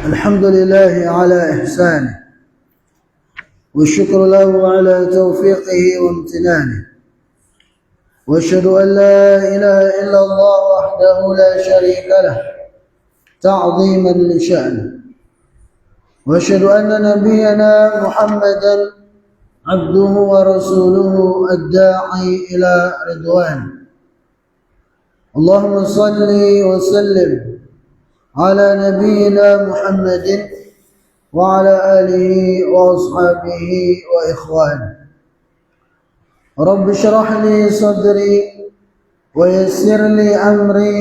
الحمد لله على إحسانه والشكر له على توفيقه وامتنانه وأشهد أن لا إله إلا الله وحده لا شريك له تعظيما لشأنه وأشهد أن نبينا محمدا عبده ورسوله الداعي إلى رضوانه اللهم صل وسلم على نبينا محمد وعلى آله وأصحابه وإخوانه رب اشرح لي صدري ويسر لي أمري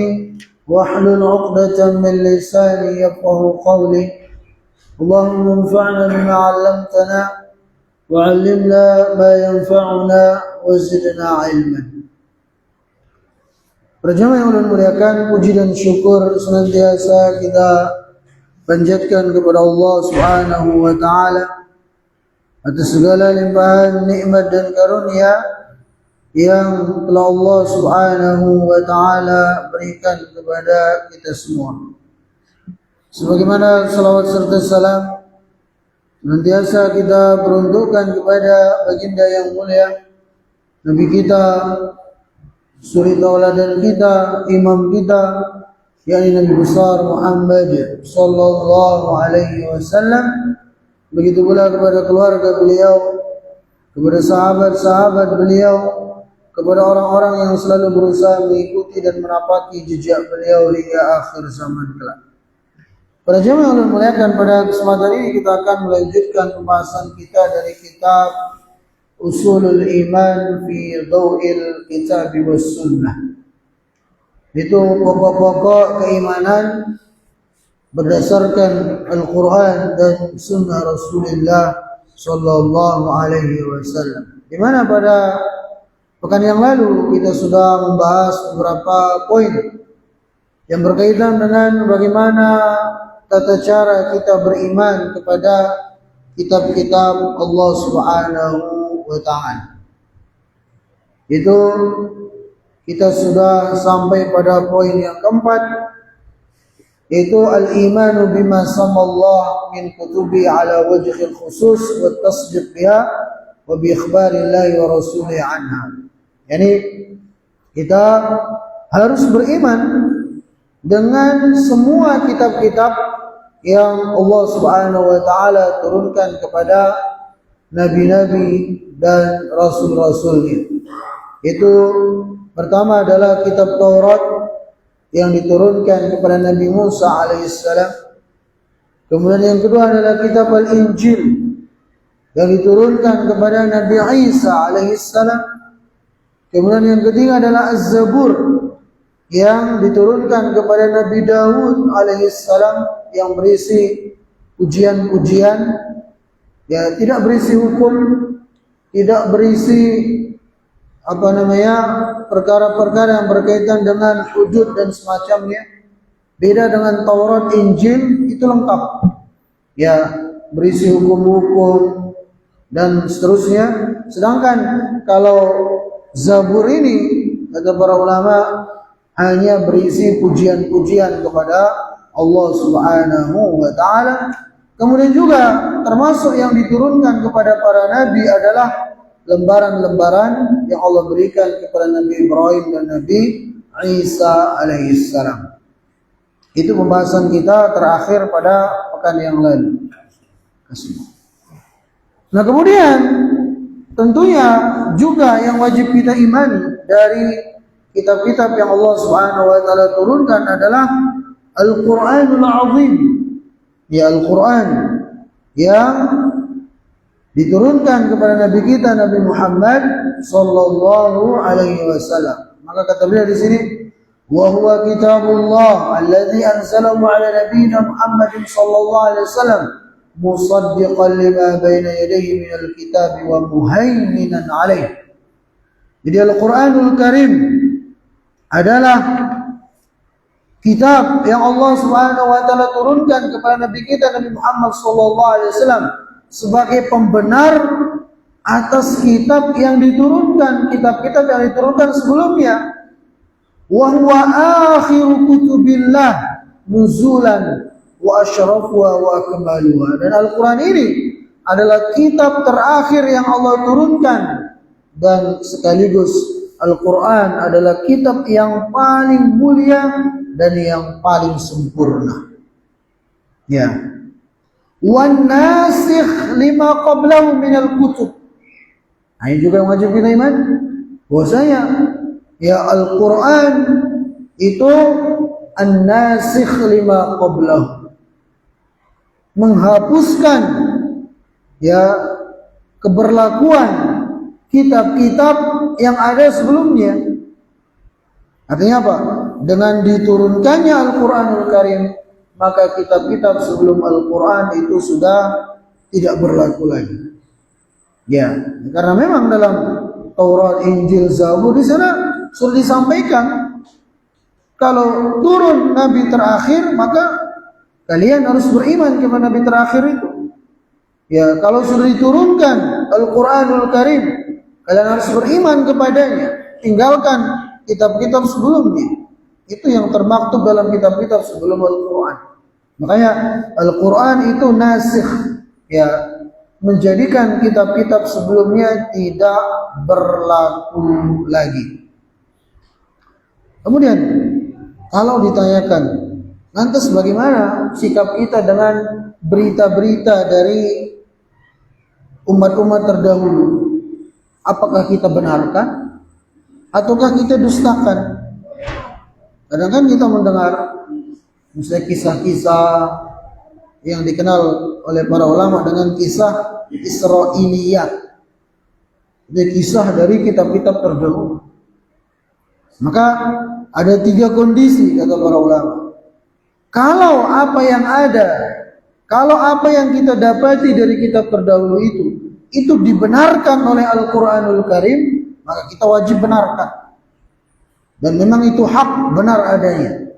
واحلل عقدة من لساني يفقه قولي اللهم انفعنا بما علمتنا وعلمنا ما ينفعنا وزدنا علما. Para jemaah yang Allah muliakan, puji dan syukur senantiasa kita panjatkan kepada Allah Subhanahu wa taala atas segala limpahan nikmat dan karunia yang telah Allah Subhanahu wa taala berikan kepada kita semua. Sebagaimana salawat serta salam senantiasa kita peruntukkan kepada baginda yang mulia, Nabi kita, suri tauladan kita, imam kita, yakni Nabi besar Muhammad sallallahu alaihi wasallam. Begitu pula kepada keluarga beliau, kepada sahabat-sahabat beliau, kepada orang-orang yang selalu berusaha mengikuti dan menapaki jejak beliau hingga akhir zaman kelak. Para jemaah yang Allah muliakan, pada kesempatan ini kita akan melanjutkan pembahasan kita dari kitab Usulul Iman fi Dhaw'il Kitab was Sunnah. Itu pokok-pokok keimanan berdasarkan Al-Quran dan Sunnah Rasulullah Sallallahu Alaihi Wasallam. Di mana pada pekan yang lalu kita sudah membahas beberapa poin yang berkaitan dengan bagaimana tata cara kita beriman kepada kitab-kitab Allah Subhanahu wa ta'ala. Itu kita sudah sampai pada poin yang keempat, yaitu al-imanu bima samallah min kutubi ala wajhil khusus wa tasdiq biha wa bi ikhbarillahi wa rasulih anha. Yani kita harus beriman dengan semua kitab-kitab yang Allah Subhanahu wa taala turunkan kepada nabi-nabi dan rasul-rasulnya. Itu pertama adalah kitab Taurat yang diturunkan kepada Nabi Musa alaihissalam. Kemudian yang kedua adalah kitab Al-Injil yang diturunkan kepada Nabi Isa alaihissalam. Kemudian yang ketiga adalah Az-Zabur yang diturunkan kepada Nabi Daud alaihissalam, yang berisi pujian-pujian, ya, tidak berisi hukum, tidak berisi perkara-perkara yang berkaitan dengan hudud dan semacamnya. Beda dengan Taurat, Injil, itu lengkap, ya, berisi hukum-hukum dan seterusnya. Sedangkan kalau Zabur ini, kata para ulama, hanya berisi pujian-pujian kepada Allah Subhanahu wa ta'ala. Kemudian juga termasuk yang diturunkan kepada para nabi adalah lembaran-lembaran yang Allah berikan kepada Nabi Ibrahim dan Nabi Isa alaihissalam. Itu pembahasan kita terakhir pada pekan yang lalu. Nah, kemudian tentunya juga yang wajib kita imani dari kitab-kitab yang Allah Subhanahu wa taala turunkan adalah Al-Qur'anul Azim. Ya, Al-Quran yang diturunkan kepada Nabi kita, Nabi Muhammad sallallahu alaihi wasallam. Maka kata beliau di sini, wa huwa kitabullah alladzi anzalahu ala nabiyyina Muhammadin sallallahu alaihi wasallam musaddiqan lima baina yadayhi minal kitabi wa muhaiminan alaihi. Jadi Al-Quranul Karim adalah kitab yang Allah Subhanahu wa taala turunkan kepada Nabi kita Nabi Muhammad sallallahu alaihi wasallam sebagai pembenar atas kitab-kitab yang diturunkan sebelumnya. wa huwa akhiru kutubillah nuzulan wa asyrafuha wa akmaluha. Dan Al-Quran ini adalah kitab terakhir yang Allah turunkan, dan sekaligus Al-Quran adalah kitab yang paling mulia dan yang paling sempurna. Ya. Wan nasikh lima qablahu minal kutub. Nah, ini juga wajib kita iman bahwasanya ya Al-Quran itu an-nasikh lima qablahu, menghapuskan ya keberlakuan kitab-kitab yang ada sebelumnya. Artinya apa? Dengan diturunkannya Al-Quranul Karim, maka kitab-kitab sebelum Al-Quran itu sudah tidak berlaku lagi. Ya, karena memang dalam Taurat, Injil, Zabur di sana sudah disampaikan kalau turun Nabi terakhir, maka kalian harus beriman kepada Nabi terakhir itu. Ya, kalau sudah diturunkan Al-Quranul Karim, kalian harus beriman kepadanya. Tinggalkan kitab-kitab sebelumnya. Itu yang termaktub dalam kitab-kitab sebelum Al-Quran. Makanya Al-Quran itu nasikh, ya, menjadikan kitab-kitab sebelumnya tidak berlaku lagi. Kemudian kalau ditanyakan, lantas bagaimana sikap kita dengan berita-berita dari umat-umat terdahulu? Apakah kita benarkan ataukah kita dustakan? Kadang kan kita mendengar misalnya kisah-kisah yang dikenal oleh para ulama dengan kisah Israiliyat. Itu kisah dari kitab-kitab terdahulu. Maka ada 3 kondisi kata para ulama. Kalau apa yang ada, kalau apa yang kita dapati dari kitab terdahulu itu dibenarkan oleh Al-Quranul Karim, maka kita wajib benarkan. Dan memang itu hak, benar adanya.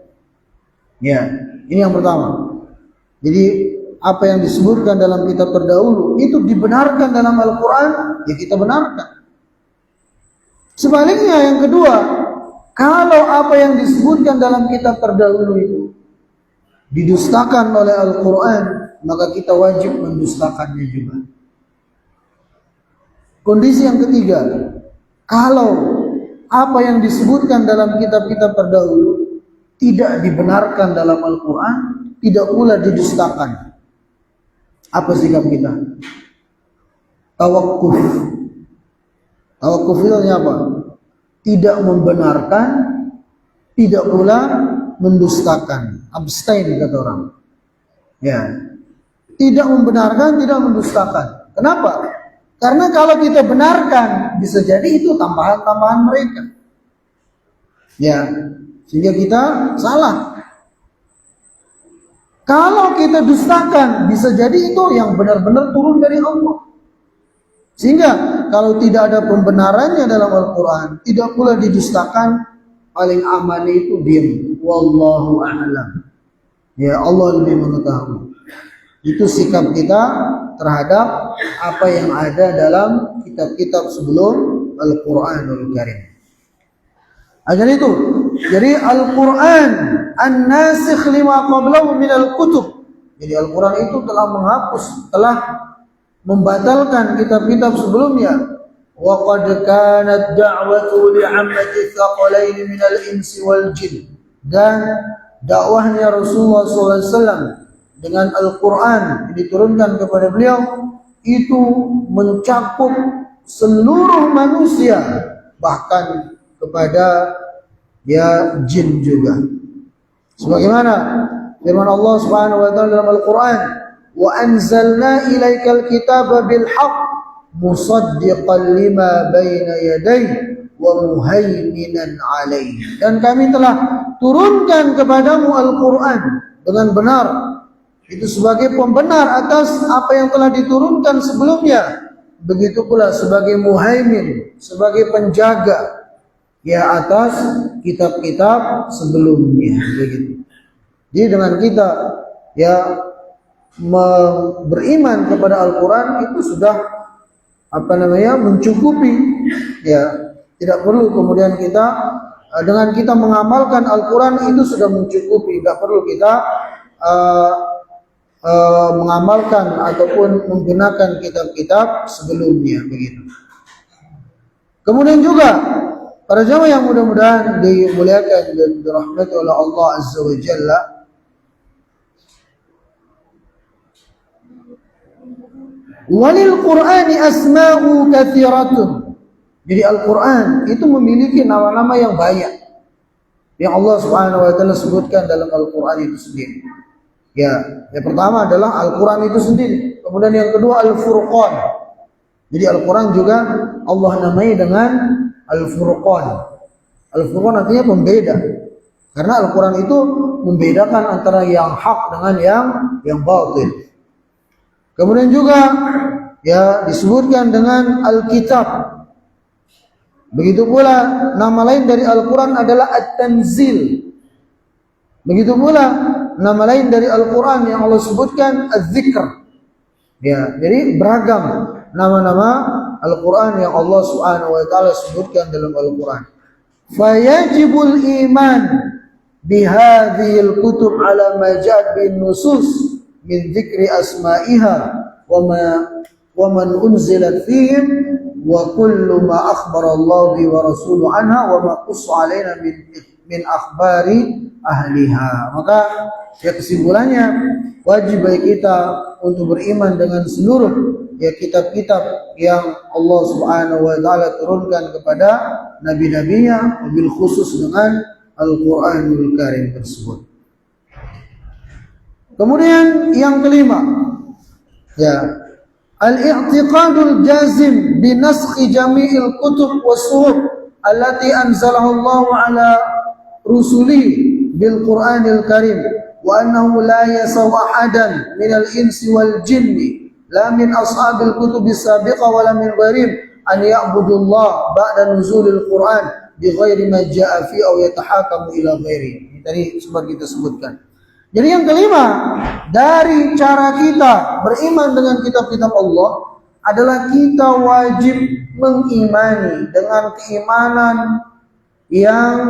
Ya, ini yang pertama. Jadi apa yang disebutkan dalam kitab terdahulu itu dibenarkan dalam Al-Quran, ya kita benarkan. Sebaliknya yang kedua, kalau apa yang disebutkan dalam kitab terdahulu itu didustakan oleh Al-Quran, maka kita wajib mendustakannya juga. Kondisi yang ketiga, kalau apa yang disebutkan dalam kitab-kitab terdahulu tidak dibenarkan dalam Al-Quran, tidak pula didustakan, apa sikap kita? Tawakuf. Tawakuf itu apa? Tidak membenarkan, tidak pula mendustakan. Abstain kata orang. Ya, tidak membenarkan, tidak mendustakan. Kenapa? Karena kalau kita benarkan, bisa jadi itu tambahan-tambahan mereka. Ya, sehingga kita salah. Kalau kita dustakan, bisa jadi itu yang benar-benar turun dari Allah. Sehingga kalau tidak ada pembenarannya dalam Al-Quran, tidak pula didustakan, paling aman itu diam. Wallahu a'lam. Ya, Allah lebih mengetahui. Itu sikap kita terhadap apa yang ada dalam kitab-kitab sebelum Al-Quranul Karim. Ajar itu. Jadi Al-Quran an-nasikh lima qablahu minal kutub. Jadi Al-Quran itu telah menghapus, telah membatalkan kitab-kitab sebelumnya. Wa qad kanat da'watu li'ammati thaqalain minal insi wal jin. Dan dakwahnya Rasulullah SAW dengan Al-Quran diturunkan kepada beliau itu mencakup seluruh manusia, bahkan kepada ya jin juga. Sebagaimana firman Allah Subhanahu wa taala dalam Al-Quran, wa anzalna ilaikal kitaba bil haqq musaddiqan lima baina yadayhi wa muhaiminan alaihi. Dan kami telah turunkan kepadamu Al-Quran dengan benar, itu sebagai pembenar atas apa yang telah diturunkan sebelumnya. Begitu pula sebagai muhaimin, sebagai penjaga ya atas kitab-kitab sebelumnya. Begitu. Jadi dengan kita ya beriman kepada Al-Quran itu sudah mencukupi. Ya, tidak perlu kemudian kita dengan kita mengamalkan Al-Quran itu sudah mencukupi, tidak perlu kita mengamalkan ataupun menggunakan kitab-kitab sebelumnya begitu. Kemudian juga para jamaah yang mudah-mudahan dimuliakan dan dirahmati oleh Allah Azza wa Jalla, walil Qur'ani asma'u katsiratun. Jadi Al-Quran itu memiliki nama-nama yang banyak yang Allah Subhanahu wa taala sebutkan dalam Al-Quran itu sendiri. Ya, yang pertama adalah Al-Quran itu sendiri. Kemudian yang kedua Al-Furqan. Jadi Al-Quran juga Allah namai dengan Al-Furqan. Al-Furqan artinya pembeda. Karena Al-Quran itu membedakan antara yang hak dengan yang batil. Kemudian juga ya disebutkan dengan Al-Kitab. Begitu pula nama lain dari Al-Quran adalah At-Tanzil. Begitu pula nama lain dari Al-Quran yang Allah sebutkan Az-Zikr. Ya, jadi beragam nama-nama Al-Quran yang Allah Subhanahu wa taala sebutkan dalam Al-Quran. Fayajibul iman bihadhil kutub ala ma ja'at bin nusus min dzikri asma'iha wa man unzilat fihim wa kullu ma akhbara Allah bi wa rasuluhu anha wa ma qassa alaina min akhbari ahliha. Maka ya kesimpulannya wajib bagi kita untuk beriman dengan seluruh ya kitab-kitab yang Allah Subhanahu wa taala turunkan kepada nabi-nabinya, wabil khusus dengan Al-Qur'anul Karim tersebut. Kemudian yang kelima, ya al-i'tiqadul jazim bi naskhi jami'il kutub was suhuf allati anzalahu Allah ala rusulihi bil Qur'anil Karim wa annahu la yasaw ahadan minal insi wal jinni la min ashabil kutubi sabiqah wa la min ghairihim an ya'budullah ba'da nuzulil Qur'an bi ghairi ma ja'a fi aw yatahakamu ila ghairihi. Ini tadi sempat kita sebutkan. Jadi yang kelima dari cara kita beriman dengan kitab-kitab Allah adalah kita wajib mengimani dengan keimanan yang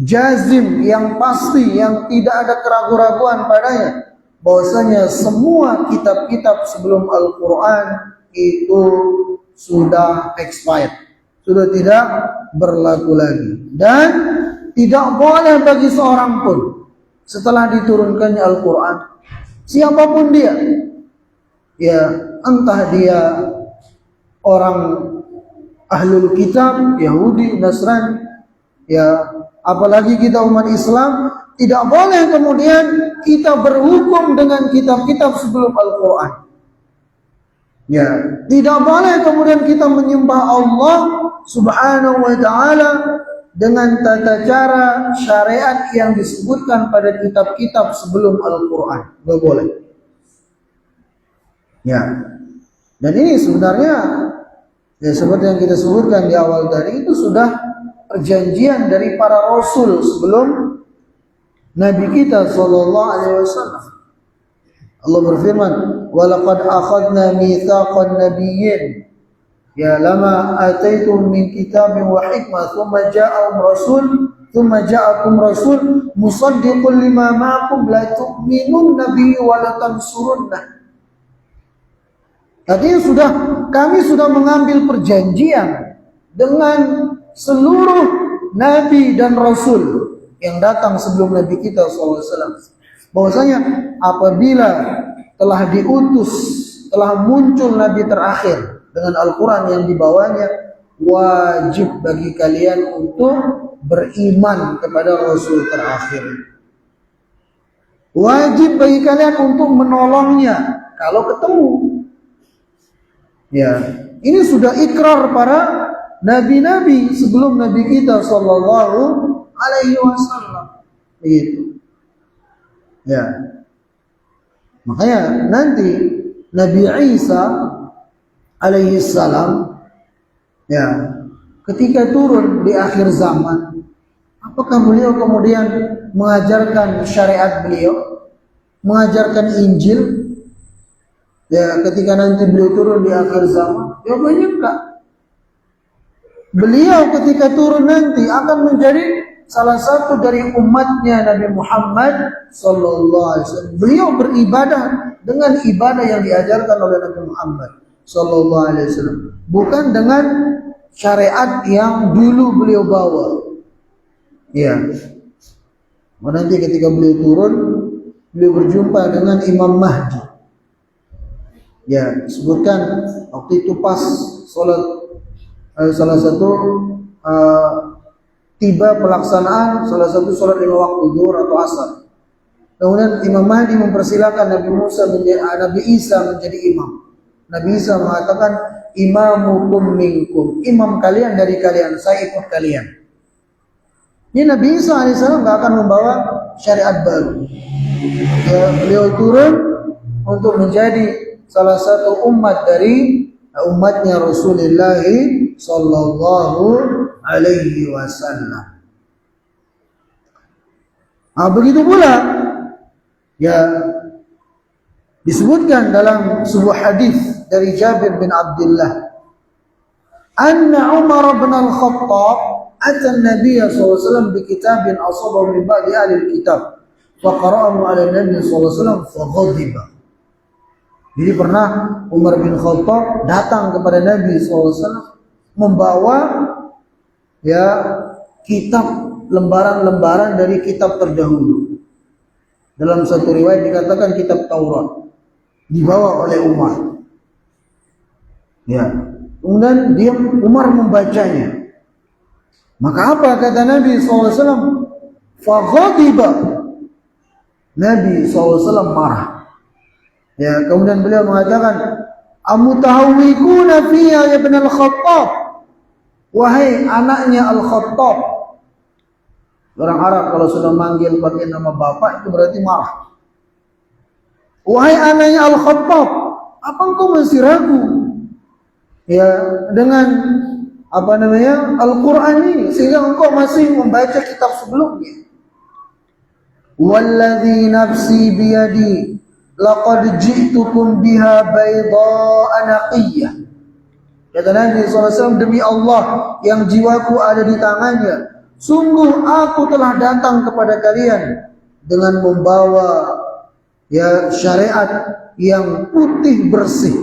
jazim, yang pasti, yang tidak ada keraguan-raguan padanya, bahwasanya semua kitab-kitab sebelum Al-Quran itu sudah expired, sudah tidak berlaku lagi, dan tidak boleh bagi seorang pun setelah diturunkannya Al-Quran, siapapun dia, ya entah dia orang ahlul kitab, Yahudi, Nasrani, ya apalagi kita umat Islam, tidak boleh kemudian kita berhukum dengan kitab-kitab sebelum Al-Quran. Ya, tidak boleh kemudian kita menyembah Allah Subhanahu wa taala dengan tata cara syariat yang disebutkan pada kitab-kitab sebelum Al-Quran. Tidak boleh. Ya, dan ini sebenarnya ya seperti yang kita sebutkan di awal tadi, itu sudah perjanjian dari para rasul sebelum Nabi kita sallallahu alaihi wasallam. Allah berfirman, "Wa laqad akhadna mitsaqan nabiyyin ya lama ataitum min kitabin wa hikmah thumma ja'akum rasul musaddiqun lima ma'akum la tu'minunna bihi wa la tansurunnah." Artinya kami sudah mengambil perjanjian dengan seluruh nabi dan rasul yang datang sebelum Nabi kita SAW, bahwasanya apabila telah diutus, telah muncul nabi terakhir dengan Al-Quran yang dibawanya, wajib bagi kalian untuk beriman kepada Rasul terakhir. Wajib bagi kalian untuk menolongnya kalau ketemu. Ya, ini sudah ikrar para nabi-nabi sebelum Nabi kita sallallahu alaihi wasallam. Begitu. Ya. Makanya nanti Nabi Isa alaihi salam, ya, ketika turun di akhir zaman, apakah beliau kemudian mengajarkan syariat beliau, mengajarkan Injil? Ya, ketika nanti beliau turun di akhir zaman, jawabannya enggak. beliau ketika turun nanti akan menjadi salah satu dari umatnya Nabi Muhammad sallallahu alaihi wasallam. Beliau beribadah dengan ibadah yang diajarkan oleh Nabi Muhammad sallallahu alaihi wasallam, bukan dengan syariat yang dulu beliau bawa. Ya. Nanti ketika beliau turun, beliau berjumpa dengan Imam Mahdi. Ya, disebutkan waktu itu pas sholat salah satu tiba pelaksanaan salah satu sholat 5 waktu zuhur atau asar. Kemudian Imam Mahdi mempersilakan Nabi Isa menjadi imam. Nabi Isa mengatakan, imamukum minkum, imam kalian dari kalian, saya ikut kalian. Ini Nabi Isa alaihissalam gak akan membawa syariat baru. Ya, beliau turun untuk menjadi salah satu umat dari umatnya Rasulullah sallallahu alaihi wasallam. Begitu pula ya disebutkan dalam sebuah hadis dari Jabir bin Abdullah, anna Umar bin Al-Khattab ata an-nabiy sallallahu alaihi wasallam bi kitabin asabahu min ba'di ahli al-kitab fa qara'ahu ala an-nabiy sallallahu alaihi wasallam fa ghadiba. Jadi pernah Umar bin Khattab datang kepada Nabi SAW membawa ya kitab, lembaran-lembaran dari kitab terdahulu. Dalam satu riwayat dikatakan kitab Taurat dibawa oleh Umar. Ya, kemudian Umar membacanya. Maka apa kata Nabi SAW? Faghadiba. Nabi SAW marah. Ya, kemudian beliau mengatakan, amutahawwikuna fiyya ya ibn al-Khattab, wahai anaknya Al-Khattab. Orang Arab kalau sudah manggil pakai nama bapak itu berarti marah. Wahai anaknya Al-Khattab, apa engkau masih ragu ya dengan Al-Quran ini sehingga engkau masih membaca kitab sebelumnya? Walladzi nafsi biyadi laqad ji'tukum biha bayda'a naqiyyah. Kata Nabi SAW, demi Allah yang jiwaku ada di tangannya, sungguh aku telah datang kepada kalian dengan membawa ya syariat yang putih bersih.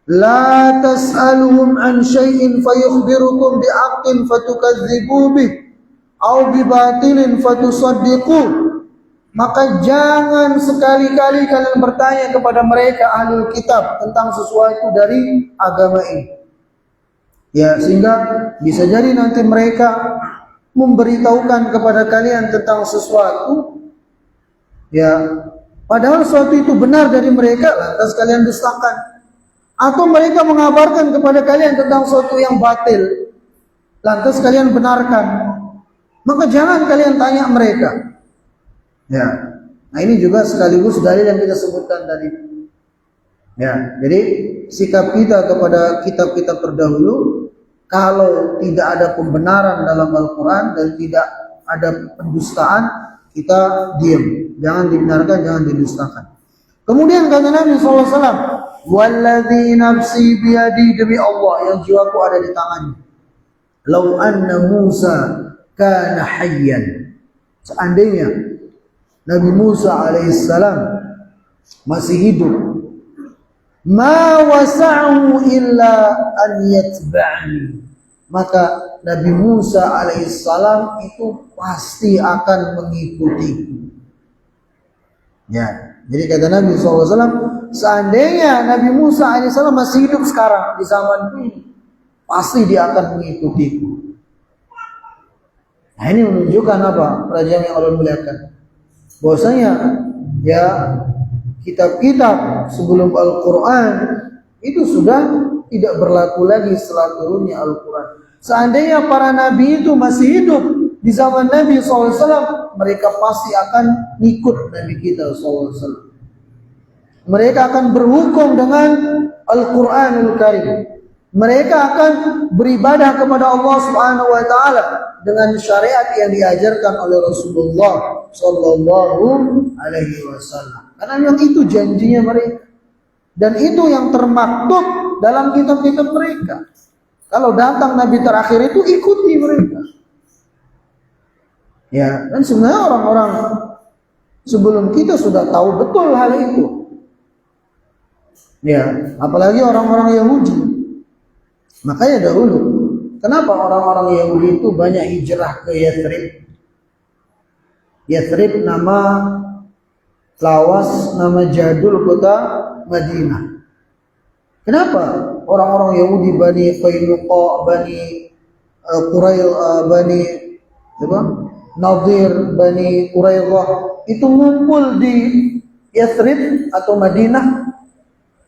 La tas'aluhum an syai'in fayukhbirukum bi'aqqin fatukadzibu bih au bibatilin fatusaddiqu. Maka jangan sekali-kali kalian bertanya kepada mereka ahlul kitab tentang sesuatu dari agama ini. Ya, sehingga bisa jadi nanti mereka memberitahukan kepada kalian tentang sesuatu ya, padahal sesuatu itu benar dari mereka, lantas kalian dustakan. Atau mereka mengabarkan kepada kalian tentang sesuatu yang batil, lantas kalian benarkan. Maka jangan kalian tanya mereka. Ya, nah ini juga sekaligus dalil yang kita sebutkan tadi. Ya, jadi sikap kita kepada kitab-kitab terdahulu, kalau tidak ada pembenaran dalam Al-Quran dan tidak ada pendustaan, kita diam, jangan dibenarkan, jangan didustakan. Kemudian kata Nabi SAW, walladzi nafsi biyadi, demi Allah yang jiwaku ada di tangannya, lau anna Musa kana hayyan, seandainya Nabi Musa alaihissalam masih hidup, ma wasa'u illa an yatba'ni, maka Nabi Musa alaihissalam itu pasti akan mengikutiku. Ya, jadi kata Nabi SAW, seandainya Nabi Musa alaihissalam masih hidup sekarang di zaman ini, pasti dia akan mengikutiku. Nah, ini menunjukkan apa? Pelajaran yang Allah muliakan, bahwasanya ya kitab-kitab sebelum Al-Quran itu sudah tidak berlaku lagi setelah turunnya Al-Quran. Seandainya para nabi itu masih hidup di zaman Nabi SAW, mereka pasti akan ikut Nabi kita SAW. Mereka akan berhukum dengan Al-Quranul Karim. Mereka akan beribadah kepada Allah Subhanahu wa taala dengan syariat yang diajarkan oleh Rasulullah sallallahu alaihi wasallam. Karena yang itu janjinya mereka. Dan itu yang termaktub dalam kitab-kitab mereka. Kalau datang Nabi terakhir itu ikuti mereka. Ya, dan sebenarnya orang-orang sebelum kita sudah tahu betul hal itu. Ya, apalagi orang-orang Yahudi. Makanya dahulu, kenapa orang-orang Yahudi itu banyak hijrah ke Yathrib? Yathrib nama lawas, nama jadul kota Madinah. Kenapa orang-orang Yahudi Bani Qainuqa, Bani Bani Nadir, Bani Quraidah itu ngumpul di Yathrib atau Madinah?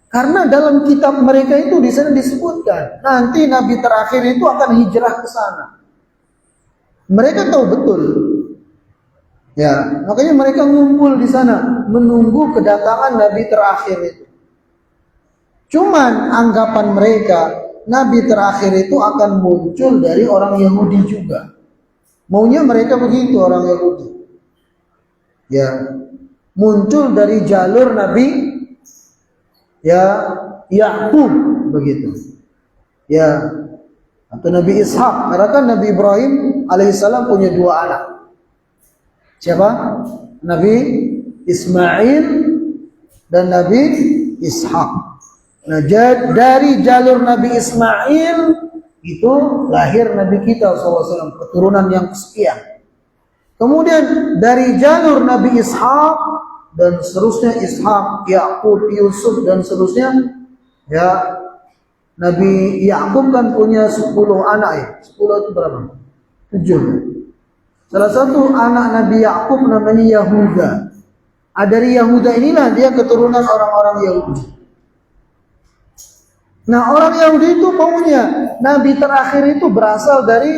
Karena dalam kitab mereka itu di sana disebutkan nanti Nabi terakhir itu akan hijrah ke sana. Mereka tahu betul. Ya, makanya mereka ngumpul di sana menunggu kedatangan Nabi terakhir itu. Cuman anggapan mereka Nabi terakhir itu akan muncul dari orang Yahudi juga. Maunya mereka begitu orang Yahudi. Ya, muncul dari jalur Nabi Yakub begitu. Ya, atau Nabi Ishak. Karena kan Nabi Ibrahim alaihissalam punya dua anak. Siapa? Nabi Ismail dan Nabi Ishak. Nah, dari jalur Nabi Ismail itu lahir Nabi kita SAW, keturunan yang kesekian. Kemudian dari jalur Nabi Ishak dan seterusnya, Ishak, Yakub, Yusuf dan seterusnya, ya Nabi Yakub kan punya 10 anak ya. 10 itu berapa? 7. Salah satu anak Nabi Yakub namanya Yahuda. Dari Yahuda inilah dia keturunan orang-orang Yahudi. Nah, orang Yahudi itu maunya Nabi terakhir itu berasal dari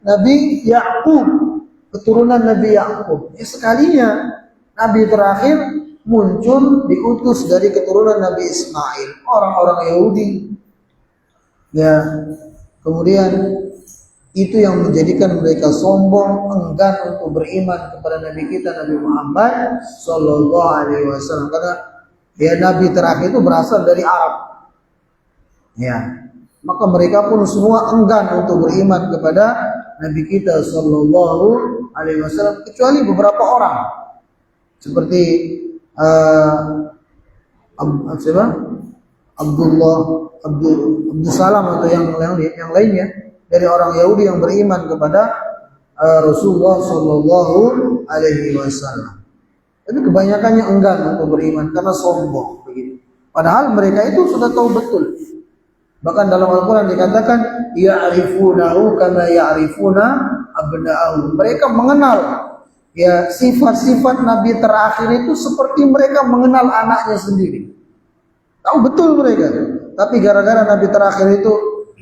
Nabi Yakub, keturunan Nabi Yakub. Sekalinya Nabi terakhir muncul diutus dari keturunan Nabi Ismail, orang-orang Yahudi. Ya, kemudian itu yang menjadikan mereka sombong, enggan untuk beriman kepada Nabi kita Nabi Muhammad Sallallahu Alaihi Wasallam. Karena ya Nabi terakhir itu berasal dari Arab. Ya, maka mereka pun semua enggan untuk beriman kepada Nabi kita Sallallahu Alaihi Wasallam kecuali beberapa orang seperti Abdul Salam atau yang lainnya dari orang Yahudi yang beriman kepada Rasulullah Sallallahu Alaihi Wasallam. Tapi kebanyakannya enggan untuk beriman karena sombong begitu. Padahal mereka itu sudah tahu betul. Bahkan dalam Al-Quran dikatakan ya'rifunahu kama ya'rifuna abna'ahum. Mereka mengenal ya sifat-sifat Nabi terakhir itu seperti mereka mengenal anaknya sendiri. Tahu betul mereka. Tapi gara-gara Nabi terakhir itu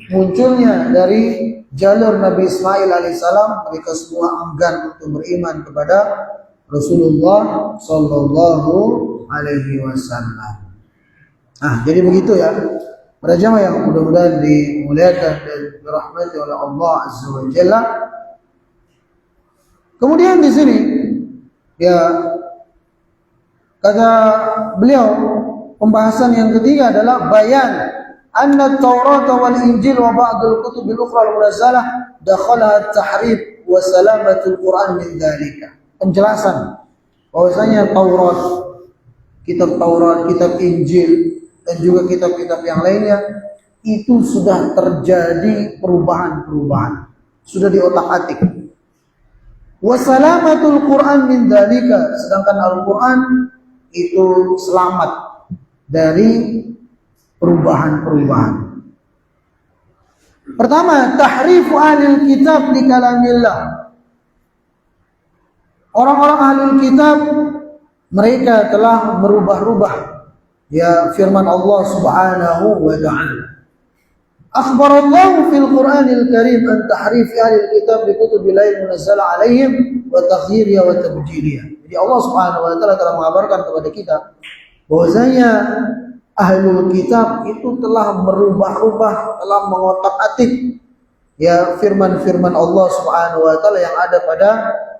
munculnya dari jalur Nabi Ismail alaihissalam, mereka semua enggan untuk beriman kepada Rasulullah Sallallahu Alaihi Wasallam. Nah, jadi begitu ya. Para jamaah yang mudah-mudahan dimuliakan dan dirahmati oleh Allah Azza wa Jalla. Kemudian di sini ya kata beliau pembahasan yang ketiga adalah bayan anna Taurat wal Injil wa ba'dul kutub al-ukhra al-munazzalah dakhalaha at-tahrif wa salamatul Quran min dzalika. Penjelasan bahwasanya Taurat, kitab Injil dan juga kitab-kitab yang lainnya itu sudah terjadi perubahan-perubahan, sudah diotak-atik. Wasalamatul Quran min dzalika, sedangkan Al-Quran itu selamat dari perubahan-perubahan. Pertama, tahrifu ahlul kitab li kalamillah. Orang-orang ahlul kitab mereka telah merubah-rubah ya firman Allah Subhanahu wa ta'ala. Akhbarallahu fil Qur'anil Karim an tahrifi ahlil kitab bi kutubil lain munazzala alaihim wa taghyiriha wa tabdiliha. Jadi Allah Subhanahu wa ta'ala telah mengabarkan kepada kita bahwasanya ahlul kitab itu telah merubah-rubah, telah mengotak-atik ya firman-firman Allah Subhanahu wa ta'ala yang ada pada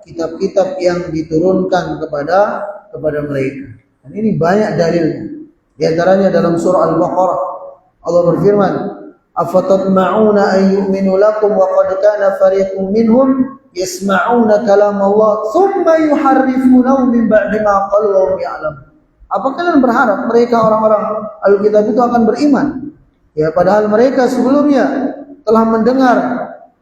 kitab-kitab yang diturunkan kepada mereka. Dan ini banyak dalilnya. Di antaranya dalam surah Al-Baqarah Allah berfirman, Afatatma'una an yu'minu lakum wa qad kana fariqun minhum yasma'una kalam Allah thumma yuharrifunahu min ba'di ma qalu wa hum ya'lamun. Apa kalian berharap mereka orang-orang Alkitab itu akan beriman? Ya, padahal mereka sebelumnya telah mendengar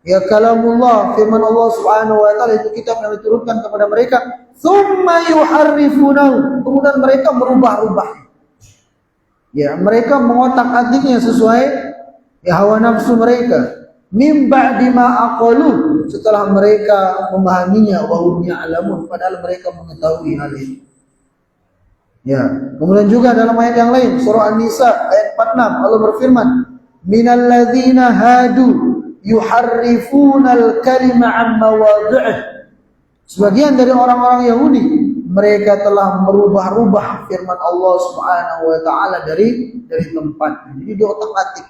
ya kalamullah, firman Allah Subhanahu wa taala, itu kitab yang diturunkan kepada mereka, thumma yuharrifunahu, kemudian mereka merubah-rubah. Ya, mereka mengotak-atiknya sesuai ya hawa nafsu mereka. Mim ba'di ma aqalu, setelah mereka memahaminya, wa hum ya'lamun, padahal mereka mengetahui hal itu. Ya, kemudian juga dalam ayat yang lain, surah An-Nisa ayat 46, Allah berfirman, minal ladzina hadu yuharrifunal kalima an mawadhi'ih. Sebagian dari orang-orang Yahudi, mereka telah merubah-rubah firman Allah Subhanahu wa taala dari tempatnya. Jadi di otak-atik.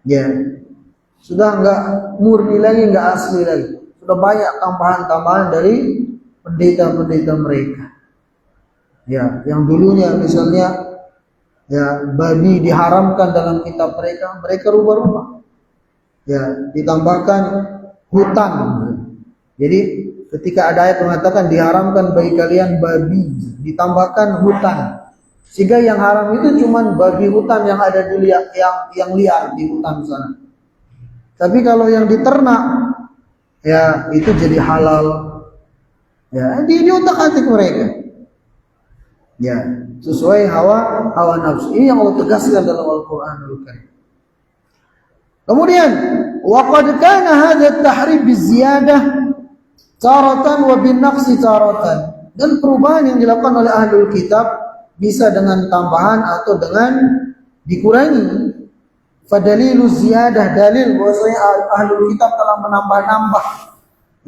Ya. Sudah enggak murni lagi, enggak asli lagi. Sudah banyak tambahan-tambahan dari pendeta-pendeta mereka. Ya, yang dulunya misalnya ya babi diharamkan dalam kitab mereka, mereka rubah-rubah. Ya, ditambahkan hutan. Jadi ketika ada ayat mengatakan diharamkan bagi kalian babi, ditambahkan hutan. Sehingga yang haram itu cuma babi hutan yang ada di yang liar di hutan sana. Tapi kalau yang diternak ya itu jadi halal. Ya, di otak-atik mereka. Ya, sesuai hawa nafsu. Ini yang Allah tegaskan dalam Al-Qur'anul Karim. Kemudian, wa qad kana hadha at-tahrib biziyadah taratan wa bin-naqsi taratan. Dan perubahan yang dilakukan oleh ahlul kitab bisa dengan tambahan atau dengan dikurangi. Fadalilu ziyadah, dalil bahwasanya ahlul kitab telah menambah-nambah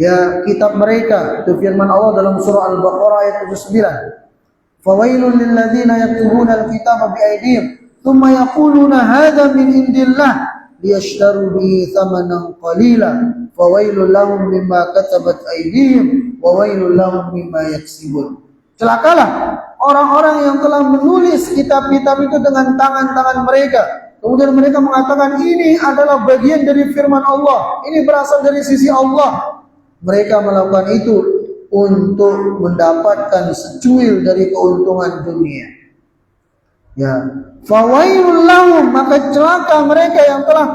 ya kitab mereka. Itu firman Allah dalam surah Al-Baqarah ayat 79. Fawailul lil ladzina yaktubuna al-kitaba bi aydihim thumma yaquluna hadza min indillah liyashtaru bihi thamanan qalila fawailul lahum mimma katabat aydihim wa wailul lahum mimma yaksibun. Celakalah orang-orang yang telah menulis kitab-kitab itu dengan tangan-tangan mereka. Kemudian mereka mengatakan ini adalah bagian dari firman Allah, ini berasal dari sisi Allah. Mereka melakukan itu untuk mendapatkan secuil dari keuntungan dunia. Ya, fawailul lahum, maka celaka mereka yang telah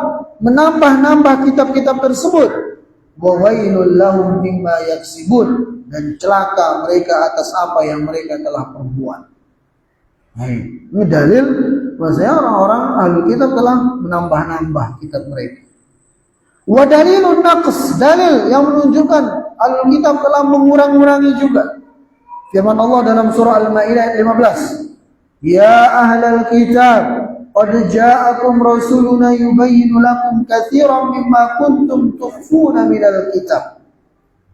menambah-nambah kitab-kitab tersebut. Wa wailul lahum mimma yaksibun, dan celaka mereka atas apa yang mereka telah perbuat. Nah, ini dalil bahwasanya orang-orang ahli kitab telah menambah-nambah kitab mereka. Wa dalilun naqs, dalil yang menunjukkan Alkitab telah mengurang-urangi juga. Firman Allah dalam surah Al-Maidah ayat 15. Ya ahlal kitab, qad ja'akum rasuluna yubayyinu lakum katsiran mimma kuntum tukhfuna minal kitab.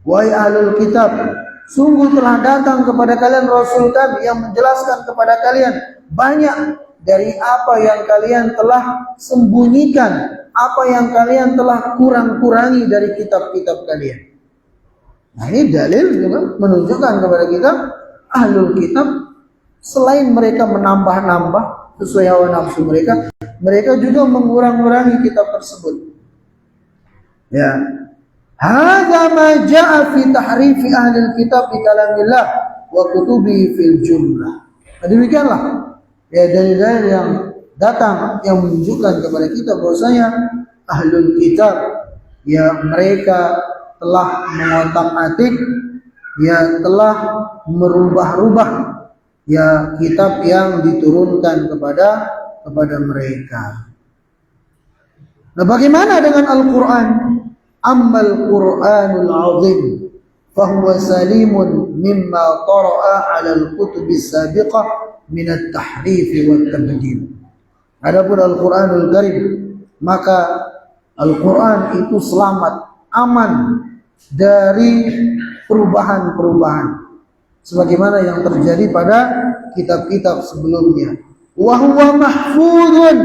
Wahai ahlul kitab, sungguh telah datang kepada kalian rasul kami yang menjelaskan kepada kalian banyak dari apa yang kalian telah sembunyikan, apa yang kalian telah kurang-kurangi dari kitab-kitab kalian. Nah, ini dalil juga menunjukkan kepada kita ahlul kitab selain mereka menambah-nambah sesuai hawa nafsu mereka, mereka juga mengurang-urangi kitab tersebut. Ya. Hadza ma jaa fi tahrifi ahlil kitab bi kalamillah wa kutubihi fil jumlah. Demikianlah ya dalil-dalil yang datang yang menunjukkan kepada kita bahwasanya ahlul kitab ya mereka telah mengotak-atik, ya telah merubah-rubah ya kitab yang diturunkan kepada mereka. Nah, bagaimana dengan Al-Qur'an? Ammal Qur'anul 'azim fahuwa salimun mimma tara'a 'ala al-kutubis sabiqah min at-tahrif wa at-tabdil. Adapun Al-Qur'anul Karim, maka Al-Qur'an itu selamat, aman dari perubahan-perubahan sebagaimana yang terjadi pada kitab-kitab sebelumnya. Wa huwa mahfuzun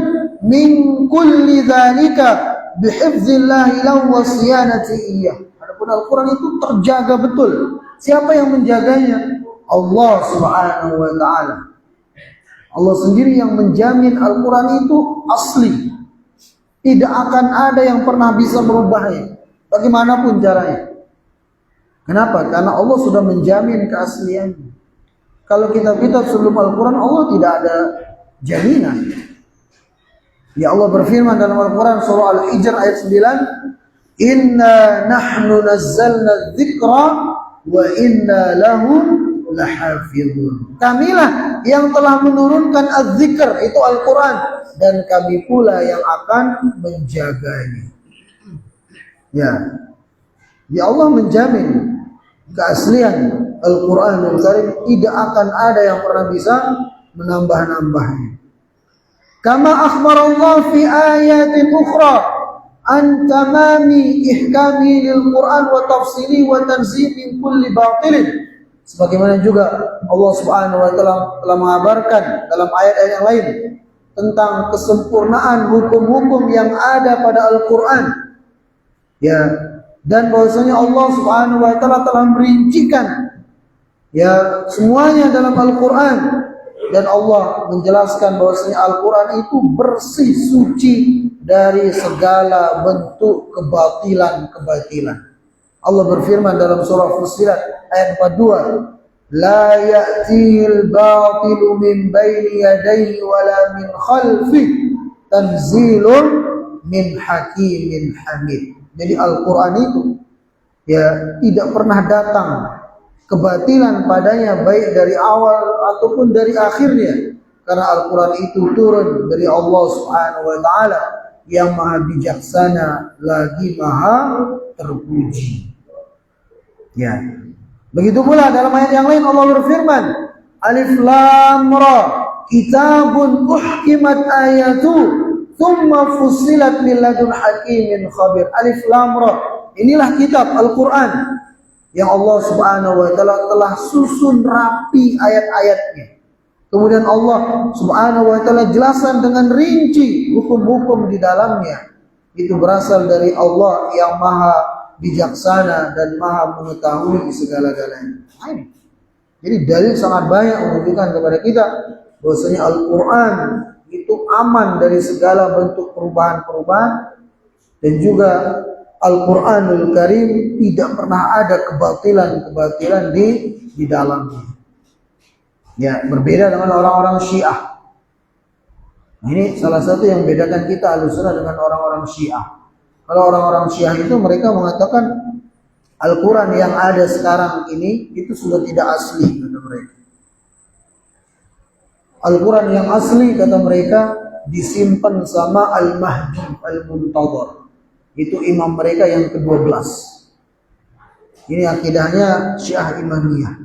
min kulli dzalika bihifdzillah lahu wa siyanati iyyah. Adapun Al-Qur'an itu terjaga betul. Siapa yang menjaganya? Allah Subhanahu wa taala. Allah sendiri yang menjamin Al-Qur'an itu asli. Tidak akan ada yang pernah bisa merubahnya, bagaimanapun caranya. Kenapa? Karena Allah sudah menjamin keasliannya. Kalau kitab-kitab sebelum Al-Quran, Allah tidak ada jaminan. Ya Allah berfirman dalam Al-Quran surah Al-Hijr ayat 9, Inna nahnu nazzalna dzikra wa inna lahu lahafidhun. Kamilah yang telah menurunkan az-zikr, itu Al-Quran, dan kami pula yang akan menjaganya. Ya Allah menjamin keaslian Al-Quranul Karim, tidak akan ada yang pernah bisa menambah-nambahnya. Kama akhbarallah fi ayatin ukhra an tamami ihkami lil Quran wa tafsili wa tanzih min kulli batilin. Sebagaimana juga Allah Subhanahu wa taala telah mengabarkan dalam ayat-ayat yang lain tentang kesempurnaan hukum-hukum yang ada pada Al-Quran. Ya, dan bahwasanya Allah Subhanahu wa taala telah merincikan ya semuanya dalam Al-Quran, dan Allah menjelaskan bahwasanya Al-Quran itu bersih, suci dari segala bentuk kebatilan. Allah berfirman dalam surah Fussilat ayat 42, La ya'tihil batilu min baini yadayhi wala min khalfihi tanzilun min hakimin hamid. Jadi Al-Quran itu ya tidak pernah datang kebatilan padanya, baik dari awal ataupun dari akhirnya, karena Al-Quran itu turun dari Allah Subhanahu wa taala yang maha bijaksana lagi maha terpuji. Ya. Begitu pula dalam ayat yang lain Allah berfirman, Alif Lam Ra, kitabun uhkimat ayatu thumma fussilat min ladun hakimin khabir. Alif Lam Ra, inilah kitab Al-Quran yang Allah Subhanahu wa taala telah susun rapi ayat-ayatnya. Kemudian Allah Subhanahu wa taala jelaskan dengan rinci hukum-hukum di dalamnya. Itu berasal dari Allah yang maha bijaksana dan maha mengetahui segala-galanya. Jadi dalil sangat banyak menunjukkan kepada kita bahwasanya Al-Quran itu aman dari segala bentuk perubahan-perubahan, dan juga Al-Quranul Karim tidak pernah ada kebatilan di dalamnya. Ya, berbeda dengan orang-orang Syiah. Ini salah satu yang membedakan kita Ahlussunnah dengan orang-orang Syiah. Kalau orang-orang Syiah itu mereka mengatakan Al-Quran yang ada sekarang ini itu sudah tidak asli, kata mereka. Al-Quran yang asli, kata mereka, disimpan sama Al-Mahdi Al-Muntadhar. Itu imam mereka yang ke-12. Ini akidahnya Syiah Imamiyah.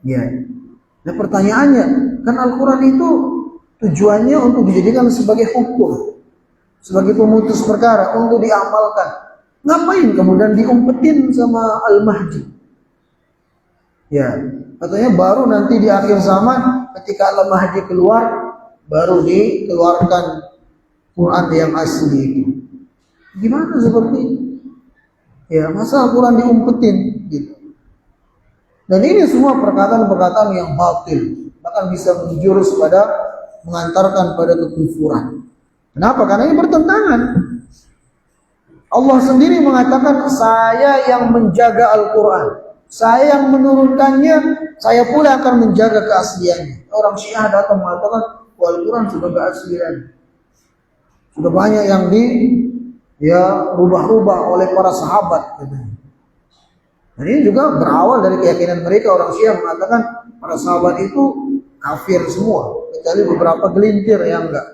Ya. Nah pertanyaannya, kan Al-Quran itu tujuannya untuk dijadikan sebagai hukum, sebagai pemutus perkara, untuk diamalkan. Ngapain kemudian diumpetin sama Al-Mahdi? Ya, katanya baru nanti di akhir zaman ketika Al-Mahdi keluar, baru dikeluarkan Quran yang asli itu. Gimana seperti itu? Ya, masa Al-Quran diumpetin gitu. Dan ini semua perkataan-perkataan yang batil, bahkan bisa menjurus pada mengantarkan pada kekufuran. Kenapa? Karena ini bertentangan. Allah sendiri mengatakan, saya yang menjaga Al-Quran, saya yang menurunkannya, saya pula akan menjaga keasliannya. Orang Syiah datang mengatakan, Al-Quran sudah gak asli lagi. Sudah banyak yang rubah-rubah oleh para sahabat. Dan ini juga berawal dari keyakinan mereka. Orang Syiah mengatakan para sahabat itu kafir semua, kecuali beberapa gelintir yang enggak.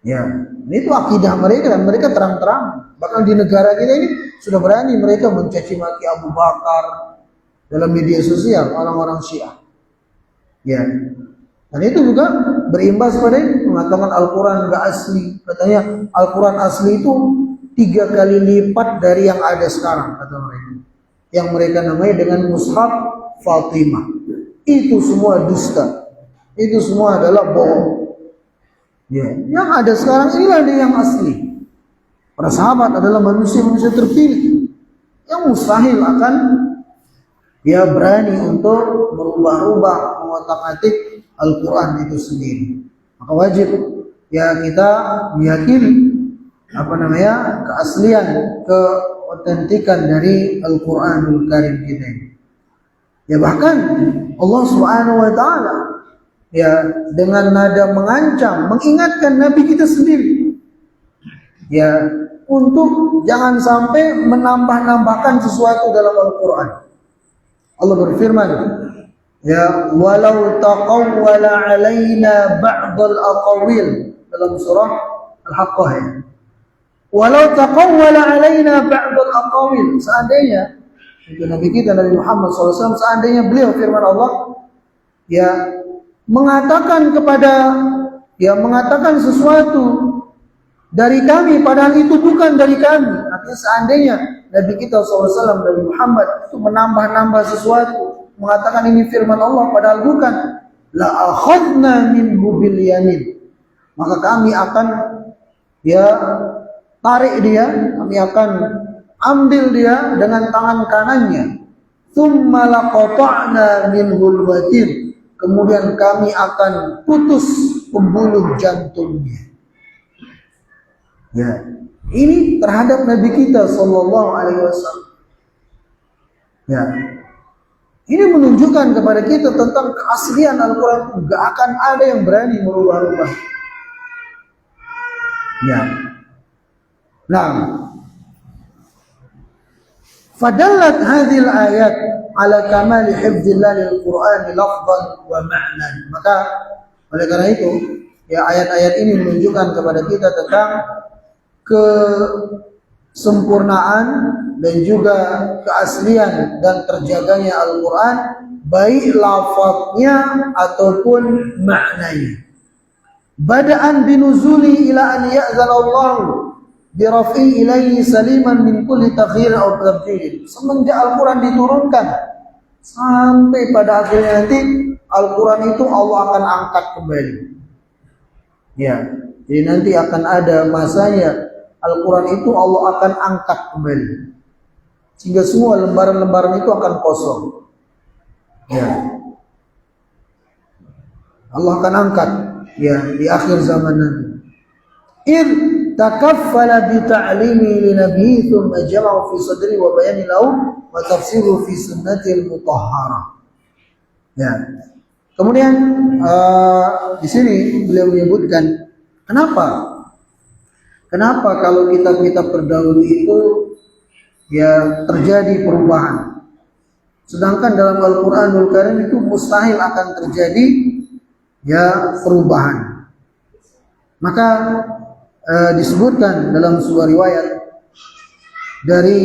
Ya, itu akidah mereka, dan mereka terang-terang. Bahkan di negara kita ini sudah berani mereka mencaci maki Abu Bakar dalam media sosial, orang-orang Syiah. Ya, dan itu juga berimbas pada ini, mengatakan Al-Quran enggak asli. Katanya Al-Quran asli itu 3 kali lipat dari yang ada sekarang, kata mereka. Yang mereka namai dengan Mushaf Fatimah. Itu semua dusta. Itu semua adalah bohong. Ya, yang ada sekarang inilah dia yang asli. Para sahabat adalah manusia-manusia terpilih yang mustahil akan berani untuk merubah-rubah, mengotak-atik Al-Quran itu sendiri. Maka wajib ya kita meyakini keaslian, keotentikan dari Al-Qur'anul Karim kita ini. Ya bahkan Allah Subhanahu wa taala ya dengan nada mengancam, mengingatkan Nabi kita sendiri ya untuk jangan sampai menambah-nambahkan sesuatu dalam Al-Qur'an. Allah berfirman, ya walau taqawwala alaina ba'dal aqawil dalam surah Al-Haqqah. Ya. Walau taqawwala alaina ba'dal aqawil, seandainya itu Nabi kita Nabi Muhammad SAW, seandainya beliau firman Allah ya mengatakan sesuatu dari kami padahal itu bukan dari kami. Artinya seandainya Nabi kita SAW Nabi Muhammad itu menambah-nambah sesuatu, mengatakan ini firman Allah padahal bukan, la akhadna minhu bil yamin, maka kami akan ya tarik dia, kami akan ambil dia dengan tangan kanannya. Tsumma laqata'na minhul watin, kemudian kami akan putus pembuluh jantungnya. Ya, ini terhadap Nabi kita sallallahu alaihi wasallam. Ya. Ini menunjukkan kepada kita tentang keaslian Al-Qur'an, enggak akan ada yang berani merubah-rubah. Ya. Nah, fadallat hadhil ayat ala kamali hifdzillah lil Qur'an lafzan wa ma'nan. Maka oleh karena itu, ya ayat-ayat ini menunjukkan kepada kita tentang kesempurnaan dan juga keaslian dan terjaganya Al-Qur'an, baik lafaznya ataupun maknanya. Bada'an binuzuli ila an ya'zana Allah biraf'i ilaihi saliman min kulli taghyir aw tabdil. Semenjak Al-Qur'an diturunkan sampai pada akhirnya nanti Al-Qur'an itu Allah akan angkat kembali. Ya, jadi nanti akan ada masanya Al-Qur'an itu Allah akan angkat kembali. Sehingga semua lembaran-lembaran itu akan kosong. Ya. Allah akan angkat ya di akhir zaman nanti. Id takaffala bi ta'limi li nabiyyi thumma jama'u fi sadri wa bayani lahu wa tafsiru fi sunnatil mutahharah. Ya. Kemudian di sini beliau menyebutkan kenapa kalau kitab-kitab terdahulu itu ya terjadi perubahan, sedangkan dalam Al-Qur'anul Karim itu mustahil akan terjadi ya perubahan. Maka disebutkan dalam sebuah riwayat dari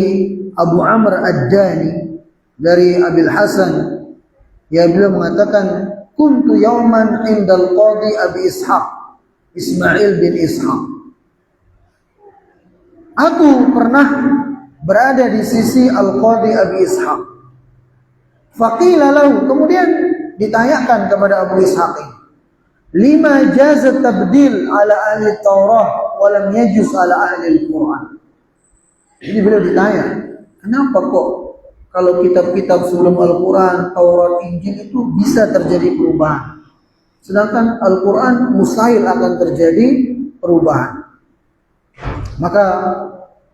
Abu Amr Ad-Dani dari Abil Hasan, ya beliau mengatakan, kuntu yauman indal qadi Abi Ishaq Ismail bin Ishaq. Aku pernah berada di sisi Al-Qadi Abi Ishaq. Faqila lahu, kemudian ditanyakan kepada Abu Ishaq, lima jazat tabdil ala ahli Taurah wa lam yajuz ala ahli Al-Quran. Jadi beliau ditanya, kenapa kok kalau kitab-kitab sebelum Al-Quran, Taurat, Injil itu bisa terjadi perubahan, sedangkan Al-Quran mustahil akan terjadi perubahan. Maka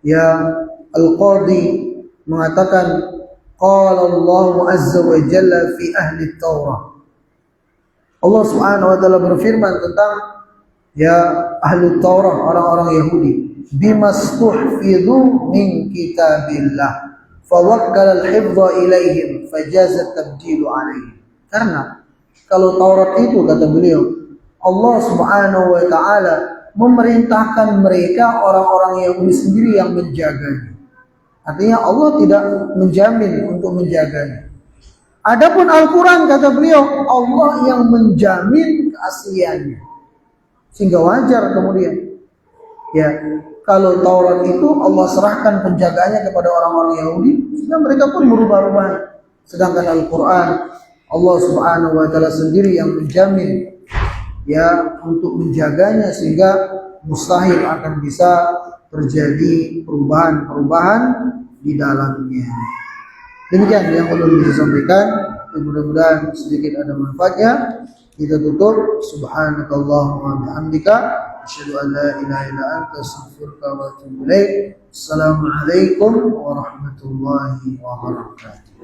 ya Al-Qadi mengatakan, qala Allah azza wa jalla fi ahli Taurah. Allah Subhanahu wa taala berfirman tentang ya ahli Taurah, orang-orang Yahudi, bimastuhfidhu min kitabillah fawakkal al-hifdha ilaihim fajazat tabdilu alaihim. Karena kalau Taurat itu, kata beliau, Allah Subhanahu wa taala memerintahkan mereka orang-orang Yahudi sendiri yang menjaganya. Artinya Allah tidak menjamin untuk menjaganya. Adapun Al-Quran, kata beliau, Allah yang menjamin keasliannya. Sehingga wajar kemudian ya kalau Taurat itu Allah serahkan penjagaannya kepada orang-orang Yahudi, sehingga mereka pun merubah-rubah. Sedangkan Al-Quran, Allah Subhanahu wa taala sendiri yang menjamin ya untuk menjaganya, sehingga mustahil akan bisa terjadi perubahan-perubahan di dalamnya. Demikian yang perlu bisa sampaikan. Mudah-mudahan sedikit ada manfaatnya. Kita tutup. Subhanakallahumma bihamdika asyhadu an la ilaha illa anta astaghfiruka wa atubu ilaik. Assalamualaikum warahmatullahi wabarakatuh.